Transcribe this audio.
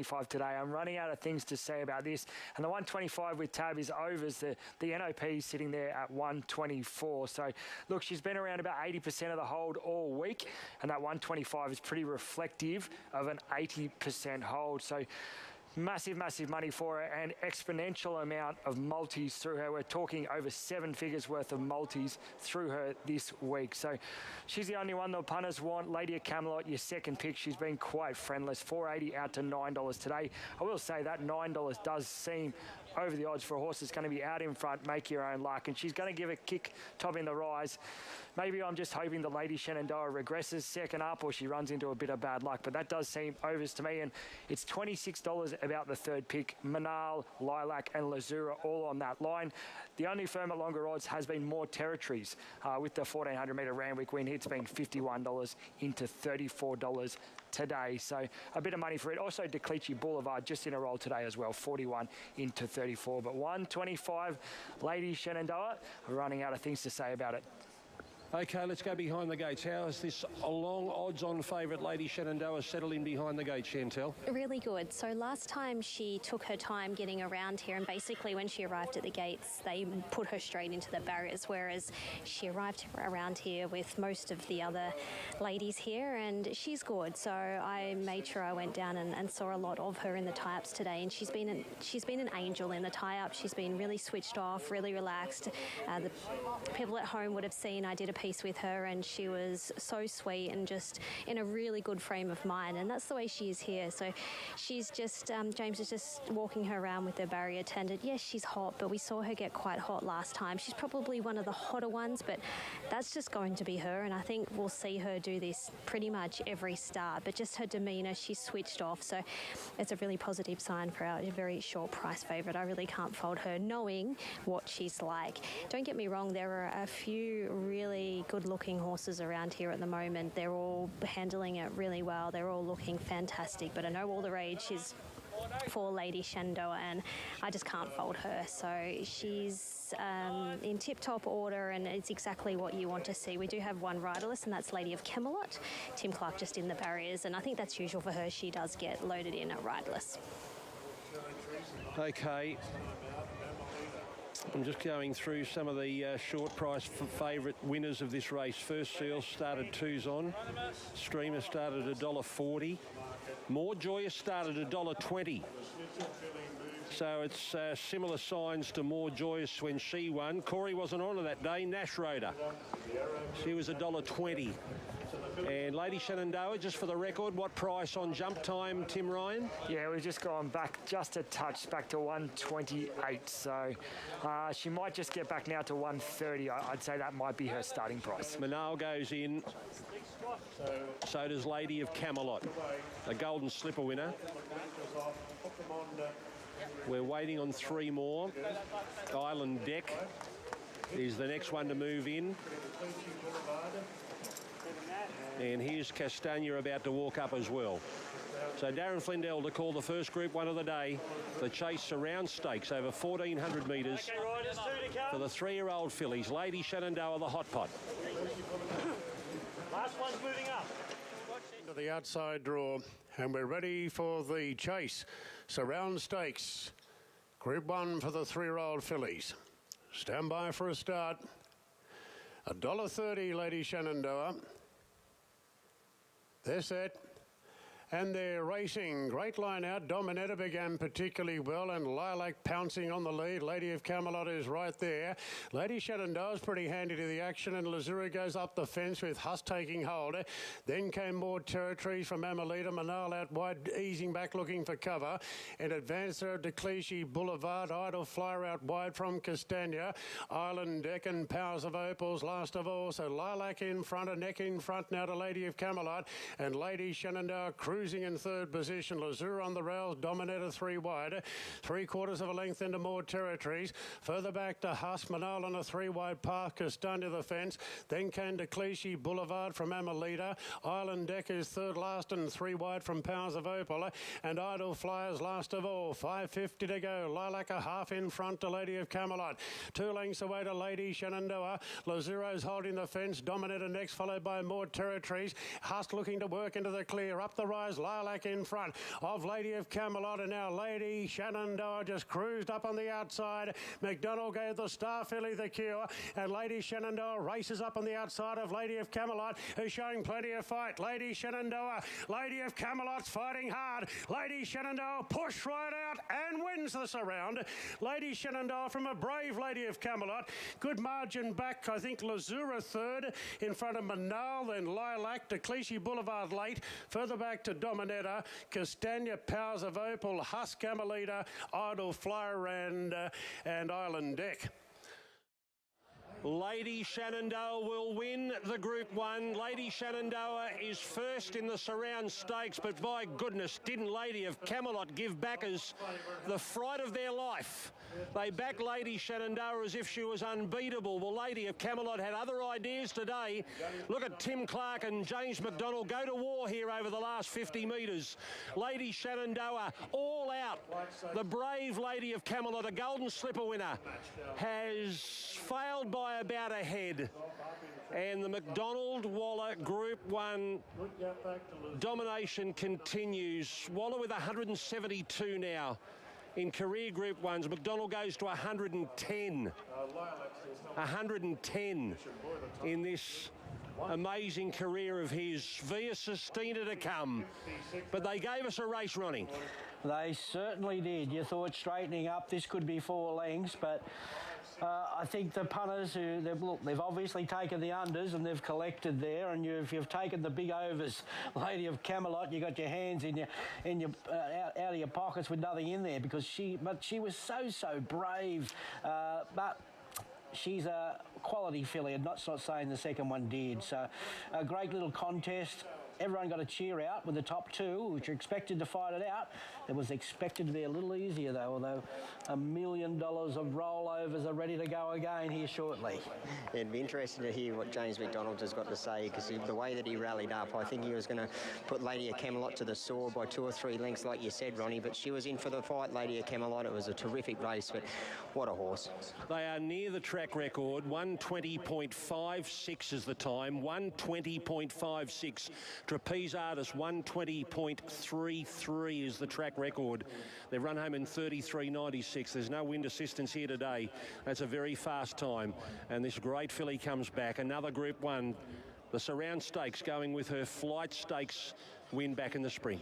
125 today. I'm running out of things to say about this. And the 125 with Tab is overs. The NOP is sitting there at 124. So, look, she's been around about 80% of the hold all week. And that 125 is pretty reflective of an 80% hold. So, massive money for her and exponential amount of multis through her. We're talking over 7 figures worth of multis through her this week. So she's the only one the punters want. Lady of Camelot, your second pick. She's been quite friendless. $4.80 out to $9 today. I will say that $9 does seem over the odds for a horse that's going to be out in front, make your own luck. And she's going to give a kick topping the rise. Maybe I'm just hoping the Lady Shenandoah regresses second up or she runs into a bit of bad luck. But that does seem overs to me. And it's $26 about the third pick. Manal, Lilac and Lazzura all on that line. The only firm at longer odds has been More Territories. With the 1,400 metre Randwick win, it's been $51 into $34 today. So a bit of money for it. Also Decleachy Boulevard just in a roll today as well. 41 into 34. But 125 Lady Shenandoah. Running out of things to say about it. OK, let's go behind the gates. How is this long odds-on favourite Lady Shenandoah settled in behind the gates, Chantel? Really good. So last time she took her time getting around here, and basically when she arrived at the gates, they put her straight into the barriers, whereas she arrived around here with most of the other ladies here, and she's good. So I made sure I went down and saw a lot of her in the tie-ups today, and she's been an angel in the tie-up. She's been really switched off, really relaxed. The people at home would have seen I did a piece with her, and she was so sweet and just in a really good frame of mind, and that's the way she is here. So she's just James is just walking her around with her barrier tended. Yes, she's hot, but we saw her get quite hot last time. She's probably one of the hotter ones, but that's just going to be her, and I think we'll see her do this pretty much every start. But just her demeanour, she's switched off, so it's a really positive sign for our very short price favourite. I really can't fault her, knowing what she's like. Don't get me wrong, there are a few really good-looking horses around here at the moment. They're all handling it really well. They're all looking fantastic, but I know all the rage is for Lady Shenandoah, and I just can't fault her. So she's in tip-top order, and it's exactly what you want to see. We do have one riderless, and that's Lady of Camelot. Tim Clark just in the barriers, and I think that's usual for her. She does get loaded in at riderless. OK. I'm just going through some of the short price favourite winners of this race. First Seal started 2s on. Streamer started $1.40. More Joyous started $1.20. So it's similar signs to More Joyous when she won. Corey wasn't on her that day. Nash rode her. She was $1.20. And Lady Shenandoah, just for the record, what price on jump time, Tim Ryan? Yeah, we've just gone back just a touch, back to 128. So she might just get back now to 130. I'd say that might be her starting price. Manal goes in. So does Lady of Camelot, a Golden Slipper winner. We're waiting on 3 more. Island Deck is the next one to move in. And here's Castagna about to walk up as well. So Darren Flindell to call the first Group 1 of the day. The Chase Surround Stakes over 1,400 metres for the 3-year-old fillies. Lady Shenandoah, the hot pot. Last one's moving up. To the outside draw, and we're ready for the Chase Surround Stakes. Group 1 for the 3-year-old fillies. Stand by for a start. $1.30, Lady Shenandoah. They're set. And they're racing. Great line out. Dominator began particularly well, and Lilac pouncing on the lead. Lady of Camelot is right there. Lady Shenandoah's pretty handy to the action, and Lazzura goes up the fence with Huss taking hold. Then came More Territories from Amelita. Manal out wide, easing back, looking for cover. In advance there, Decleachy Boulevard. Idle Flyer out wide from Castagna. Island Deck and Powers of Opals last of all. So Lilac in front, a neck in front now to Lady of Camelot, and Lady Shenandoah cruising in third position. Lazzura on the rails, Dominator 3 wide. 3/4 of a length into More Territories. Further back to Huss. Manal on a 3 wide path, Castagna the fence. Then came to Clichy Boulevard from Amelita. Island Deck is third last and 3 wide from Powers of Opal. And Idle Flyers last of all. 5:50 to go. Lilac a half in front to Lady of Camelot. 2 lengths away to Lady Shenandoah. Lazzura's holding the fence. Dominator next, followed by More Territories. Huss looking to work into the clear. Up the rise Skies. Lilac in front of Lady of Camelot, and now Lady Shenandoah just cruised up on the outside. McDonald gave the Star Filly the cure, and Lady Shenandoah races up on the outside of Lady of Camelot, who's showing plenty of fight. Lady Shenandoah, Lady of Camelot's fighting hard. Lady Shenandoah pushed right out and wins the surround. Lady Shenandoah from a brave Lady of Camelot. Good margin back, I think Lazzura third, in front of Manal, then Lilac, to Clichy Boulevard late, further back to Dominetta, Castagna, Powers of Opal, Husk, Camelita, Idle Flyer, and Island Deck. Lady Shenandoah will win the Group 1. Lady Shenandoah is first in the Surround Stakes, but by goodness, didn't Lady of Camelot give backers the fright of their life? They backed Lady Shenandoah as if she was unbeatable. Well, Lady of Camelot had other ideas today. Look at Tim Clark and James McDonald go to war here over the last 50 metres. Lady Shenandoah all out. The brave Lady of Camelot, a Golden Slipper winner, has failed by about a head. And the McDonald Waller Group 1 domination continues. Waller with 172 now. In career Group 1s, McDonald goes to 110. 110 in this amazing career of his. Via Sistina to come. But they gave us a race, Ronnie. They certainly did. You thought straightening up, this could be 4 lengths, but I think the punters they've obviously taken the unders and they've collected there, and you've taken the big overs. Lady of Camelot, you got your hands in your out of your pockets with nothing in there, because she was so brave, but she's a quality filly. I'm not saying the second one did. So a great little contest. Everyone got a cheer out with the top 2, which are expected to fight it out. It was expected to be a little easier, though, although $1 million of rollovers are ready to go again here shortly. It'd be interesting to hear what James McDonald has got to say, because the way that he rallied up, I think he was going to put Lady of Camelot to the sword by 2 or 3 lengths, like you said, Ronnie, but she was in for the fight, Lady of Camelot. It was a terrific race, but what a horse. They are near the track record. 120.56 is the time. 120.56. Trapeze Artist 120.33 is the track record. They've run home in 33.96. There's no wind assistance here today. That's a very fast time. And this great filly comes back. Another Group 1. The Surround Stakes going with her Flight Stakes win back in the spring.